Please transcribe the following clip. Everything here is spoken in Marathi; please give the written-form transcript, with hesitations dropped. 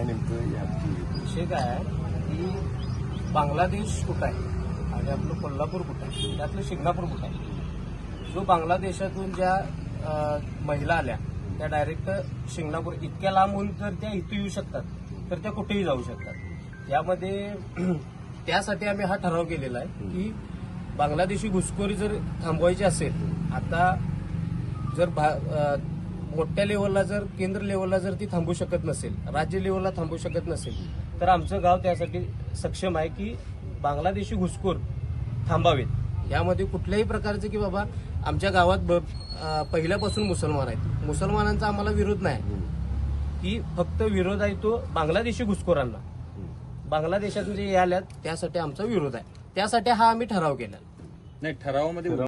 काय नेमकं विषय काय आहे की बांगलादेश कुठं आहे आणि आपलं कोल्हापूर कुठं आहे, त्यातलं शिंगणापूर कुठं आहे. जो बांगलादेशातून ज्या महिला आल्या त्या डायरेक्ट शिंगणापूर इतक्या लांब होऊन जर त्या इथे येऊ शकतात तर त्या कुठेही जाऊ शकतात. यामध्ये त्यासाठी आम्ही हा ठराव केलेला आहे की बांगलादेशी घुसखोरी जर थांबवायची असेल, आता जर मोठ्या लेवलला जर केंद्र लेवलला जर ती थांबू शकत नसेल, राज्य लेवलला थांबू शकत नसेल, तर आमचं गाव त्यासाठी सक्षम आहे की बांगलादेशी घुसखोर थांबावेत. यामध्ये कुठल्याही प्रकारचे की बाबा आमच्या गावात पहिल्यापासून मुसलमान आहेत, मुसलमानांचा आम्हाला विरोध नाही की फक्त विरोध आहे तो बांगलादेशी घुसखोरांना. बांगलादेशातून जे आल्यात त्यासाठी आमचा विरोध आहे. त्यासाठी हा आम्ही ठराव केला. नाही, ठरावामध्ये